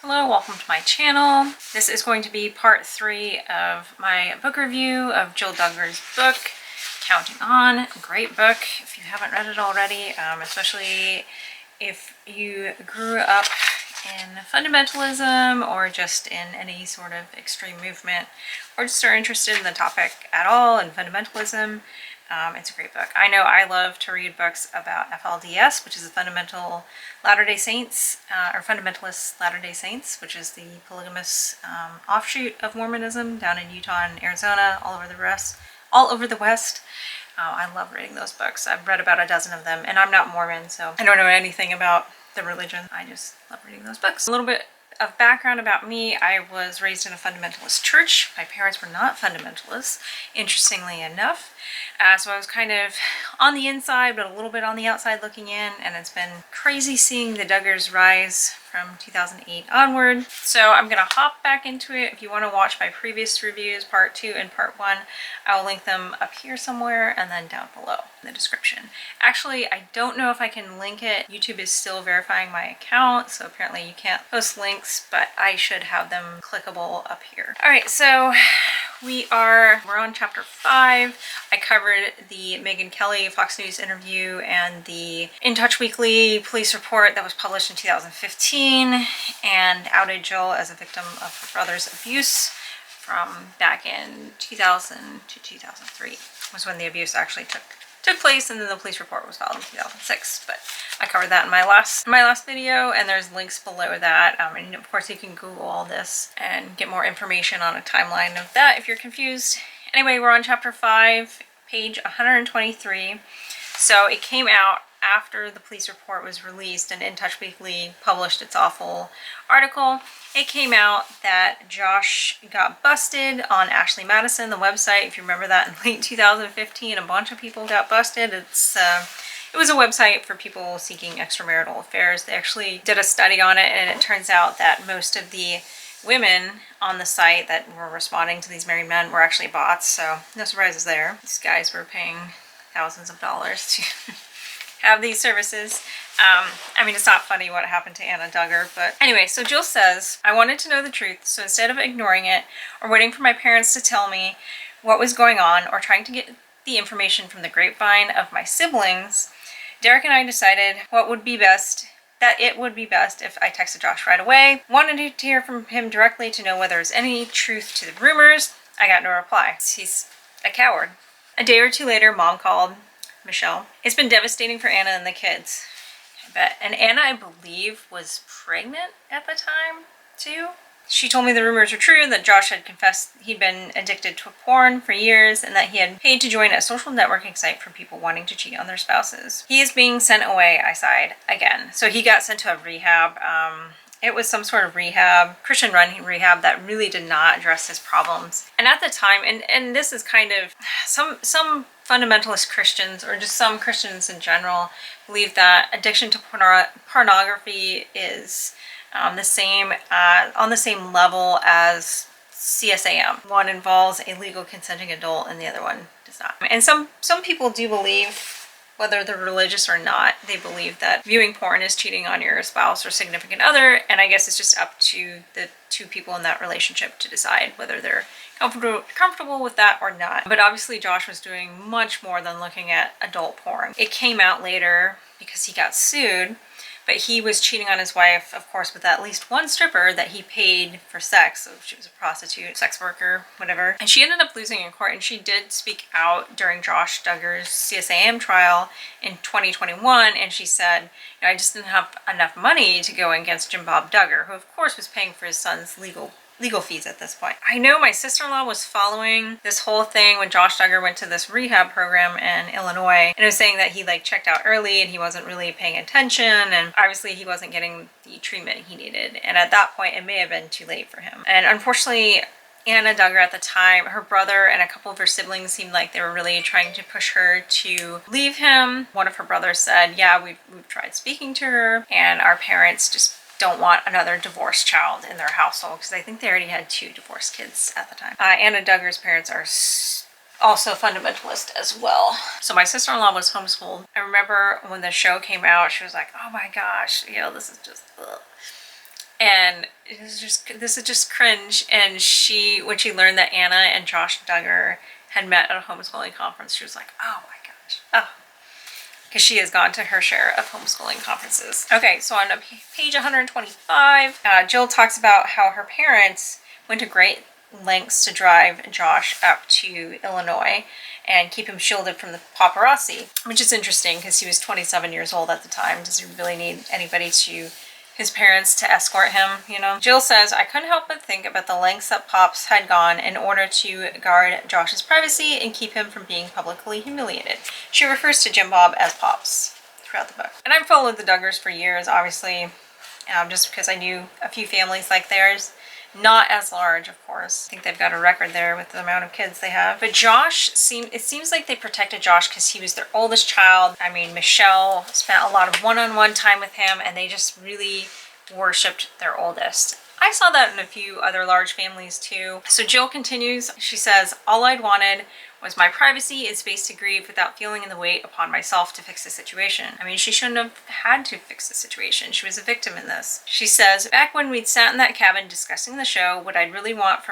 Hello, welcome to my channel. This is going to be part 3 of my book review of Jill Duggar's book, Counting On. Great book if you haven't read it already, especially if you grew up in fundamentalism or just in any sort of extreme movement, or just are interested in the topic at all in fundamentalism. It's a great book. I know I love to read books about FLDS, which is the Fundamental Latter-day Saints, or Fundamentalist Latter-day Saints, which is the polygamous offshoot of Mormonism down in Utah and Arizona, all over the West. I love reading those books. I've read about a dozen of them, and I'm not Mormon, so I don't know anything about the religion. I just love reading those books. A little bit of background about me. I was raised in a fundamentalist church. My parents were not fundamentalists, interestingly enough. So I was kind of on the inside, but a little bit on the outside looking in, and it's been crazy seeing the Duggars rise from 2008 onward. So I'm gonna hop back into it. If you want to watch my previous reviews, part 2 and part 1, I will link them up here somewhere and then down below in the description. Actually, I don't know if I can link it. YouTube is still verifying my account, so apparently you can't post links, but I should have them clickable up here. All right, so we're on chapter 5. I covered the Megyn Kelly Fox News interview and the In Touch Weekly police report that was published in 2015 and outed Jill as a victim of her brother's abuse from back in 2000 to 2003 was when the abuse actually took place, and then the police report was filed in 2006. But I covered that in my last video, and there's links below that. And of course you can Google all this and get more information on a timeline of that if you're confused. Anyway, we're on chapter 5, page 123. So it came out after the police report was released and In Touch Weekly published its awful article. It came out that Josh got busted on Ashley Madison, the website. If you remember that, in late 2015, a bunch of people got busted. It was a website for people seeking extramarital affairs. They actually did a study on it, and it turns out that most of the women on the site that were responding to these married men were actually bots, so no surprises there. These guys were paying thousands of dollars to have these services. I mean, it's not funny what happened to Anna Duggar, but anyway, so Jill says, I wanted to know the truth, so instead of ignoring it or waiting for my parents to tell me what was going on or trying to get the information from the grapevine of my siblings, Derrick and I decided that it would be best if I texted Josh right away. Wanted to hear from him directly to know whether there's any truth to the rumors. I got no reply. He's a coward. A day or two later, Mom called, Michelle. It's been devastating for Anna and the kids. And Anna, I believe, was pregnant at the time, too. She told me the rumors were true, that Josh had confessed he'd been addicted to porn for years and that he had paid to join a social networking site for people wanting to cheat on their spouses. He is being sent away, I sighed, again. So he got sent to a rehab. It was some sort of rehab, Christian-run rehab, that really did not address his problems. And at the time, and this is kind of, some fundamentalist Christians, or just some Christians in general, believe that addiction to pornography is on the same level as CSAM. One involves a legal consenting adult and the other one does not. And some people do believe, whether they're religious or not, they believe that viewing porn is cheating on your spouse or significant other, and I guess it's just up to the two people in that relationship to decide whether they're comfortable with that or not. But obviously Josh was doing much more than looking at adult porn. It came out later because he got sued, but he was cheating on his wife, of course, with at least one stripper that he paid for sex. So she was a prostitute, sex worker, whatever. And she ended up losing in court, and she did speak out during Josh Duggar's CSAM trial in 2021, and she said, I just didn't have enough money to go against Jim Bob Duggar, who of course was paying for his son's legal fees at this point. I know my sister-in-law was following this whole thing when Josh Duggar went to this rehab program in Illinois, and it was saying that he checked out early and he wasn't really paying attention, and obviously he wasn't getting the treatment he needed, and at that point it may have been too late for him. And unfortunately, Anna Duggar at the time, her brother and a couple of her siblings seemed like they were really trying to push her to leave him. One of her brothers said, yeah, we've tried speaking to her, and our parents just don't want another divorced child in their household, because I think they already had 2 divorced kids at the time. Anna Duggar's parents are also fundamentalist as well. So my sister-in-law was homeschooled. I remember when the show came out, she was like, oh my gosh, this is just ugh. And this is just cringe. And when she learned that Anna and Josh Duggar had met at a homeschooling conference, she was like, oh my gosh, oh. Because she has gone to her share of homeschooling conferences. Okay, so on page 125, Jill talks about how her parents went to great lengths to drive Josh up to Illinois and keep him shielded from the paparazzi, which is interesting because he was 27 years old at the time. Does he really need his parents to escort him, you know? Jill says, I couldn't help but think about the lengths that Pops had gone in order to guard Josh's privacy and keep him from being publicly humiliated. She refers to Jim Bob as Pops throughout the book. And I've followed the Duggars for years, obviously, just because I knew a few families like theirs. Not as large, of course. I think they've got a record there with the amount of kids they have. But it seems like they protected Josh because he was their oldest child. I mean, Michelle spent a lot of one-on-one time with him, and they just really worshipped their oldest. I saw that in a few other large families too. So Jill continues, she says, all I'd wanted was my privacy and space to grieve without feeling the weight upon myself to fix the situation. I mean, she shouldn't have had to fix the situation. She was a victim in this. She says, back when we'd sat in that cabin discussing the show, what I'd really wanted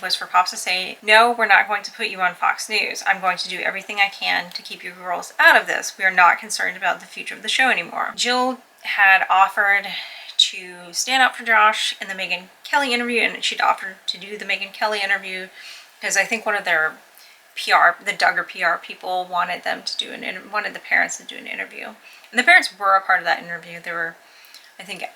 was for Pops to say, no, we're not going to put you on Fox News. I'm going to do everything I can to keep you girls out of this. We are not concerned about the future of the show anymore. Jill had offered to stand up for Josh in the Megyn Kelly interview, and she'd offered to do the Megyn Kelly interview because I think one of their the Duggar PR people wanted the parents to do an interview. And the parents were a part of that interview. They were, I can't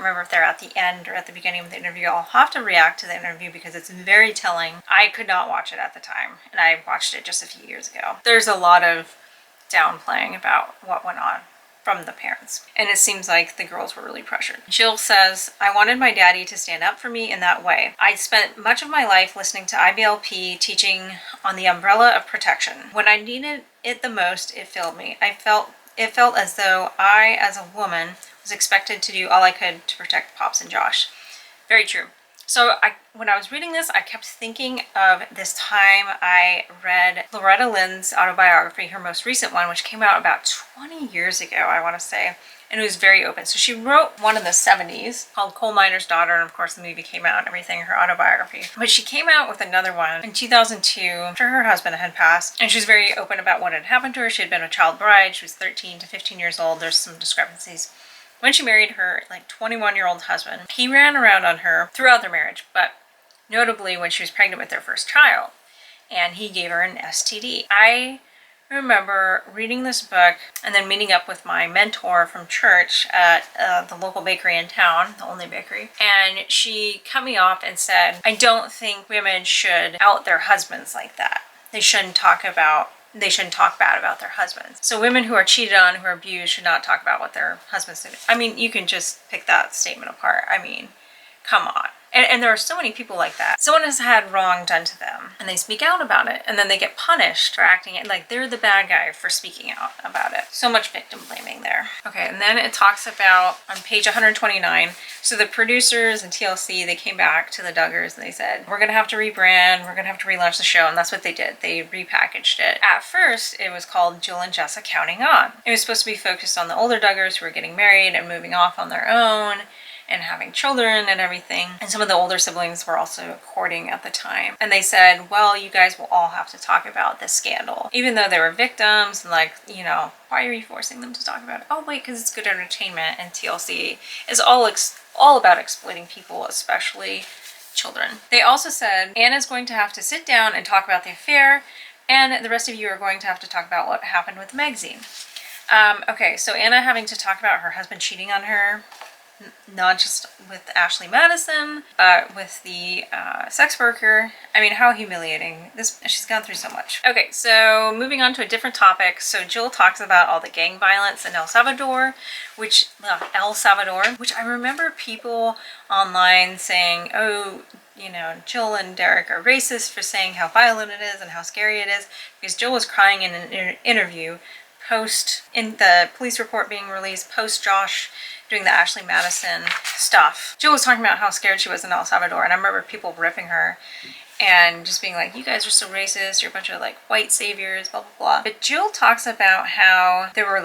remember if they're at the end or at the beginning of the interview. I'll have to react to the interview because it's very telling. I could not watch it at the time, and I watched it just a few years ago. There's a lot of downplaying about what went on from the parents, and it seems like the girls were really pressured. Jill says, I wanted my daddy to stand up for me in that way. I spent much of my life listening to IBLP teaching on the umbrella of protection. When I needed it the most, it failed me. It felt as though I, as a woman, was expected to do all I could to protect Pops and Josh. Very true. So when I was reading this, I kept thinking of this time I read Loretta Lynn's autobiography, her most recent one, which came out about 20 years ago, I want to say. And it was very open. So she wrote one in the 70s called Coal Miner's Daughter, and of course the movie came out and everything, her autobiography. But she came out with another one in 2002 after her husband had passed, and she was very open about what had happened to her. She had been a child bride. She was 13 to 15 years old. There's some discrepancies. When she married her 21-year-old husband, he ran around on her throughout their marriage, but notably when she was pregnant with their first child, and he gave her an STD. I remember reading this book and then meeting up with my mentor from church at the local bakery in town, the only bakery, and she cut me off and said, I don't think women should out their husbands like that. They shouldn't talk bad about their husbands. So women who are cheated on, who are abused, should not talk about what their husbands do. I mean, you can just pick that statement apart. I mean, come on. And there are so many people like that. Someone has had wrong done to them, and they speak out about it, and then they get punished for acting it like they're the bad guy for speaking out about it. So much victim blaming there. Okay, and then it talks about, on page 129, so the producers and TLC, they came back to the Duggars and they said, we're going to have to rebrand, we're going to have to relaunch the show, and that's what they did. They repackaged it. At first, it was called Jill and Jessa Counting On. It was supposed to be focused on the older Duggars who were getting married and moving off on their own, and having children and everything. And some of the older siblings were also courting at the time. And they said, well, you guys will all have to talk about this scandal. Even though they were victims, and why are you forcing them to talk about it? Oh wait, because it's good entertainment, and TLC is all about exploiting people, especially children. They also said, Anna's going to have to sit down and talk about the affair, and the rest of you are going to have to talk about what happened with the magazine. Okay, so Anna having to talk about her husband cheating on her, not just with Ashley Madison, but with the sex worker. I mean, how humiliating. She's gone through so much. Okay, so moving on to a different topic. So Jill talks about all the gang violence in El Salvador, which I remember people online saying, oh, Jill and Derrick are racist for saying how violent it is and how scary it is, because Jill was crying in an interview in the police report being released, post Josh doing the Ashley Madison stuff. Jill was talking about how scared she was in El Salvador, and I remember people ripping her and just being like, you guys are so racist, you're a bunch of white saviors, blah blah blah. But Jill talks about how there were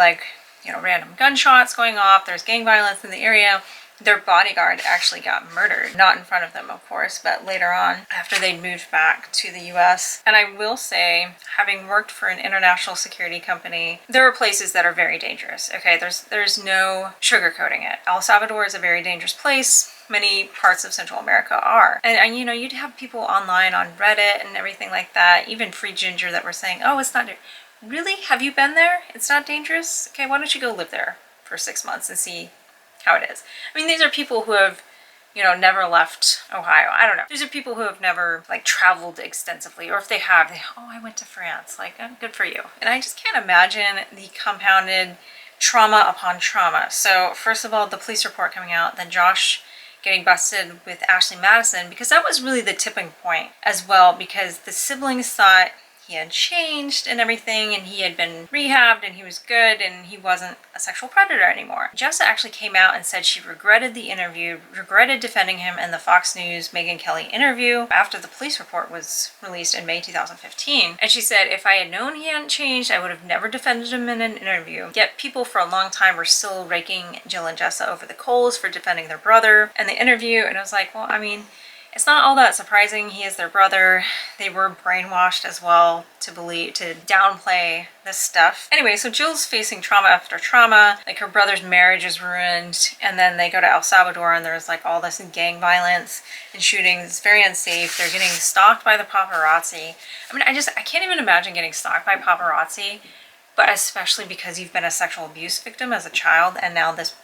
random gunshots going off. There's gang violence in the area. Their bodyguard actually got murdered. Not in front of them, of course, but later on after they'd moved back to the US. And I will say, having worked for an international security company, there are places that are very dangerous. Okay, there's no sugarcoating it. El Salvador is a very dangerous place. Many parts of Central America are. And you'd have people online on Reddit and everything like that, even Free Ginger, that were saying, oh, it's not, really? Have you been there? It's not dangerous? Okay, why don't you go live there for 6 months and see how it is. I mean, these are people who have, never left Ohio. I don't know. These are people who have never, traveled extensively. Or if they have, oh, I went to France. Good for you. And I just can't imagine the compounded trauma upon trauma. So, first of all, the police report coming out, then Josh getting busted with Ashley Madison, because that was really the tipping point as well, because the siblings thought he had changed and everything, and he had been rehabbed and he was good and he wasn't a sexual predator anymore. Jessa actually came out and said she regretted the interview, regretted defending him in the Fox News Megyn Kelly interview after the police report was released in May 2015. And she said, if I had known he hadn't changed, I would have never defended him in an interview. Yet people for a long time were still raking Jill and Jessa over the coals for defending their brother in the interview. And I was like, well, I mean, it's not all that surprising. He is their brother. They were brainwashed as well to downplay this stuff. Anyway, so Jill's facing trauma after trauma. Her brother's marriage is ruined, and then they go to El Salvador and there's all this gang violence and shootings. It's very unsafe. They're getting stalked by the paparazzi. I mean, I can't even imagine getting stalked by paparazzi, but especially because you've been a sexual abuse victim as a child, and now this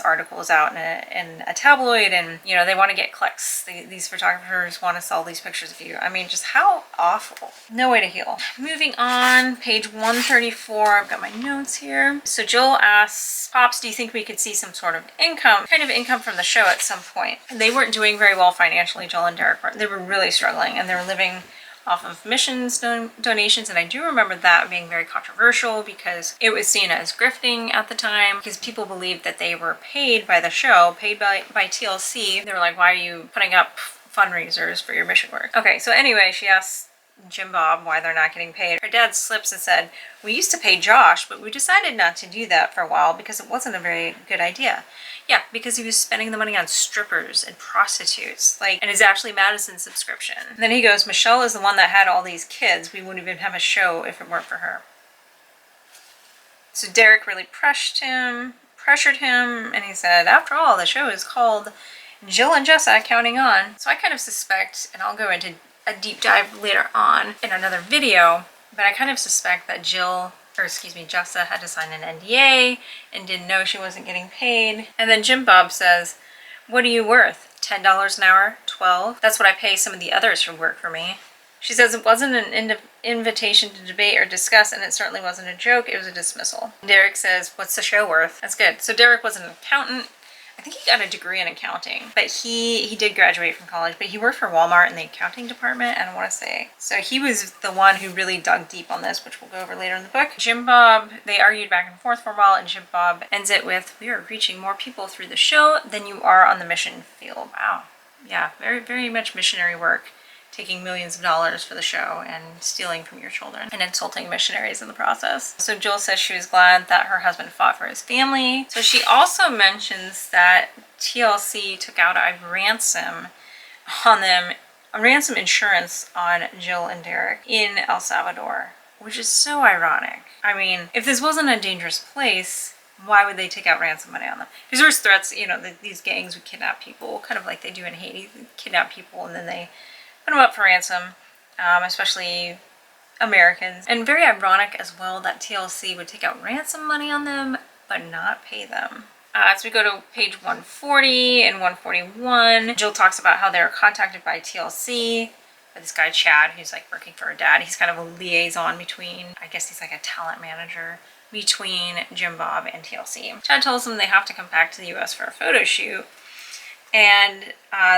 article is out in a tabloid, and they want to get clicks. These photographers want to sell these pictures of you. I mean, just how awful. No way to heal. Moving on, page 134. I've got my notes here. So Jill asks, Pops, do you think we could see some sort of income from the show at some point? They weren't doing very well financially, Jill and Derrick. They were really struggling, and they were living off of missions donations, and I do remember that being very controversial because it was seen as grifting at the time, because people believed that they were paid by the show, paid by TLC. They were like, why are you putting up fundraisers for your mission work? Okay, so anyway, she asked Jim Bob why they're not getting paid. Her dad slips and said, we used to pay Josh, but we decided not to do that for a while because it wasn't a very good idea. Yeah, because he was spending the money on strippers and prostitutes, and his Ashley Madison subscription. And then he goes, Michelle is the one that had all these kids. We wouldn't even have a show if it weren't for her. So Derrick really pressured him, and he said, after all, the show is called Jill and Jessa Counting On. So I kind of suspect, and I'll go into a deep dive later on in another video, but I kind of suspect that Jessa had to sign an NDA and didn't know she wasn't getting paid. And then Jim Bob says, what are you worth? $10 an hour? $12? That's what I pay some of the others who work for me. She says it wasn't an invitation to debate or discuss, and it certainly wasn't a joke. It was a dismissal. Derrick says, what's the show worth? That's good. So Derrick was an accountant. I think he got a degree in accounting, but he did graduate from college, but he worked for Walmart in the accounting department, I want to say. So he was the one who really dug deep on this, which we'll go over later in the book. Jim Bob, they argued back and forth for a while, and Jim Bob ends it with, we are reaching more people through the show than you are on the mission field. Wow. Yeah, very, very much missionary work. Taking millions of dollars for the show and stealing from your children and insulting missionaries in the process. So Jill says she was glad that her husband fought for his family. So she also mentions that TLC took out a ransom on them, a ransom insurance on Jill and Derrick in El Salvador, which is so ironic. I mean, if this wasn't a dangerous place, why would they take out ransom money on them? Because there was threats, these gangs would kidnap people, kind of like they do in Haiti, kidnap people and then they put them up for ransom, especially Americans. And very ironic as well that TLC would take out ransom money on them, but not pay them. As we go to page 140 and 141, Jill talks about how they were contacted by TLC, by this guy Chad, who's working for her dad. He's kind of a liaison between, I guess he's a talent manager between Jim Bob and TLC. Chad tells them they have to come back to the US for a photo shoot. And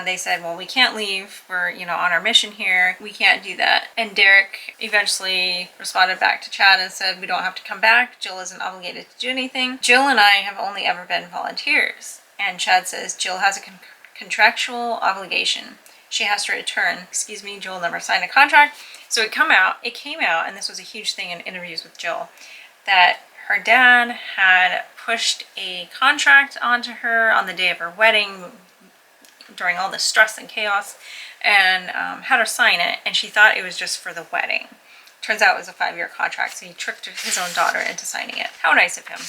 they said, well, we can't leave. We're, on our mission here. We can't do that. And Derrick eventually responded back to Chad and said, we don't have to come back. Jill isn't obligated to do anything. Jill and I have only ever been volunteers. And Chad says, Jill has a contractual obligation. She has to return. Excuse me, Jill never signed a contract. So it came out, and this was a huge thing in interviews with Jill, that her dad had pushed a contract onto her on the day of her wedding during all the stress and chaos, and had her sign it, and she thought it was just for the wedding. Turns out it was a 5-year contract, so he tricked his own daughter into signing it. How nice of him.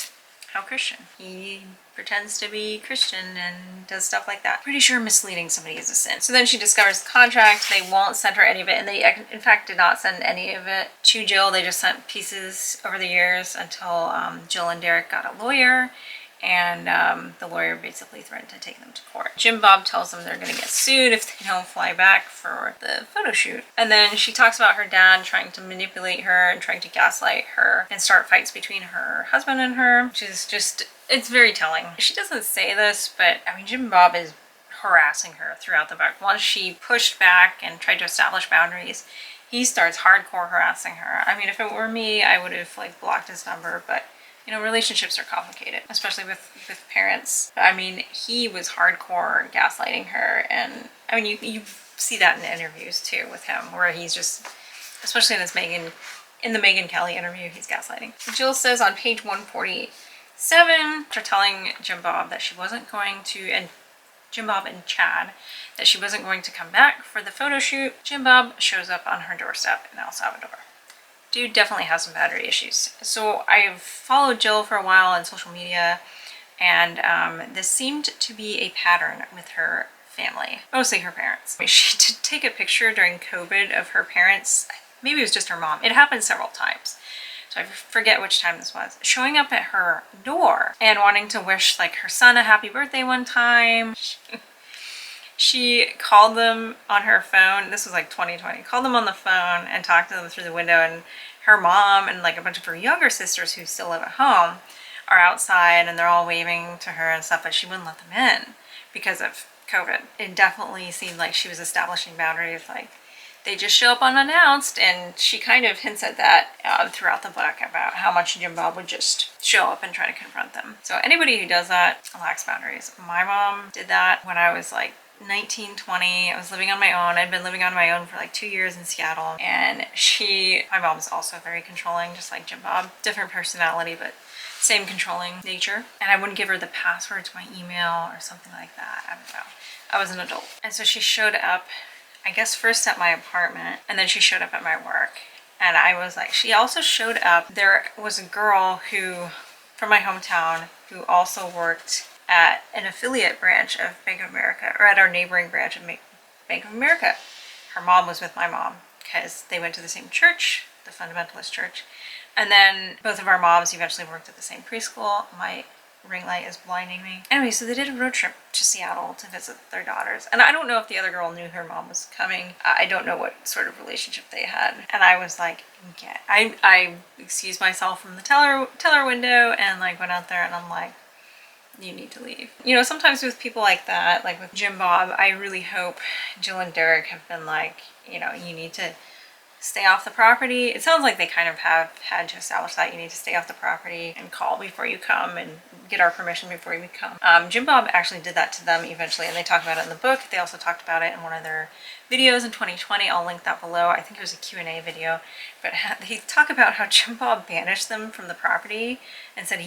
How Christian. He pretends to be Christian and does stuff like that. Pretty sure misleading somebody is a sin. So then she discovers the contract. They won't send her any of it, and they in fact did not send any of it to Jill. They just sent pieces over the years until Jill and Derrick got a lawyer, and the lawyer basically threatened to take them to court. Jim Bob tells them they're going to get sued if they don't fly back for the photo shoot. And then she talks about her dad trying to manipulate her and trying to gaslight her and start fights between her husband and her, which is just, it's very telling. She doesn't say this, but I mean, Jim Bob is harassing her throughout the book. Once she pushed back and tried to establish boundaries, he starts hardcore harassing her. I mean, if it were me, I would have like blocked his number, but you know, relationships are complicated, especially with parents. I mean, he was hardcore gaslighting her, and I mean, you see that in the interviews too with him, where he's just, especially in the Megyn Kelly interview, he's gaslighting. Jill says on page 147, after telling Jim Bob that she wasn't going to, and Jim Bob and Chad, that she wasn't going to come back for the photo shoot, Jim Bob shows up on her doorstep in El Salvador. Dude definitely has some battery issues. So I've followed Jill for a while on social media, and this seemed to be a pattern with her family, mostly her parents. She did take a picture during COVID of her parents, maybe it was just her mom. It happened several times, so I forget which time this was, showing up at her door and wanting to wish like her son a happy birthday one time. She called them on her phone. This was like 2020. Called them on the phone and talked to them through the window, and her mom and like a bunch of her younger sisters who still live at home are outside, and they're all waving to her and stuff, but she wouldn't let them in because of COVID. It definitely seemed like she was establishing boundaries, like they just show up unannounced, and she kind of hints at that throughout the book about how much Jim Bob would just show up and try to confront them. So anybody who does that lacks boundaries. My mom did that when I was like 19, 20. I was living on my own. I'd been living on my own for like 2 years in Seattle, and my mom's also very controlling, just like Jim Bob. Different personality, but same controlling nature. And I wouldn't give her the password to my email or something like that. I don't know. I was an adult. And so she showed up, I guess first at my apartment, and then she showed up at my work. And I was like, she also showed up. There was a girl from my hometown who also worked at an affiliate branch of Bank of America, or at our neighboring branch of Bank of America. Her mom was with my mom because they went to the same church, the fundamentalist church. And then both of our moms eventually worked at the same preschool. My ring light is blinding me. Anyway, so they did a road trip to Seattle to visit their daughters. And I don't know if the other girl knew her mom was coming. I don't know what sort of relationship they had. And I was like, yeah. I excused myself from the teller window and like went out there, and I'm like, you need to leave. You know, sometimes with people like that, like with Jim Bob, I really hope Jill and Derrick have been like, you know, you need to stay off the property. It sounds like they kind of have had to establish that you need to stay off the property and call before you come and get our permission before you come. Jim Bob actually did that to them eventually, and they talk about it in the book. They also talked about it in one of their videos in 2020. I'll link that below. I think it was a Q&A video, but they talk about how Jim Bob banished them from the property and said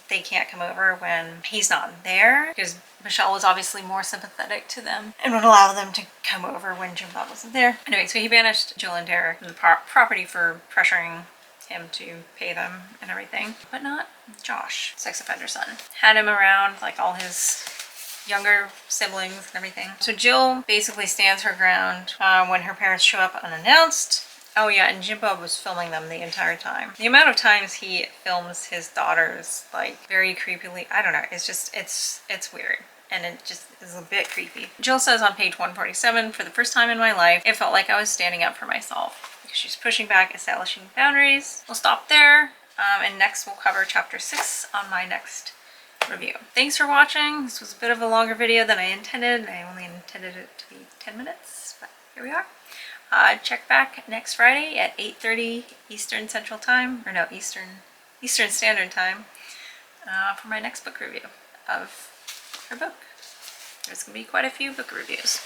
they can't come over when he's not there, because Michelle was obviously more sympathetic to them and would allow them to come over when Jim Bob wasn't there. Anyway, so he banished Jill and Derrick from the property for pressuring him to pay them and everything, but not Josh, sex offender son. Had him around like all his younger siblings and everything. So Jill basically stands her ground when her parents show up unannounced. Oh yeah, and Jim Bob was filming them the entire time. The amount of times he films his daughters like very creepily, I don't know, it's just, it's weird. And it just is a bit creepy. Jill says on page 147, for the first time in my life, it felt like I was standing up for myself. Because she's pushing back, establishing boundaries. We'll stop there, and next we'll cover chapter 6 on my next review. Thanks for watching. This was a bit of a longer video than I intended. I only intended it to be 10 minutes, but here we are. Check back next Friday at 8:30 Eastern Central Time, or no, Eastern Standard Time, for my next book review of her book. There's going to be quite a few book reviews.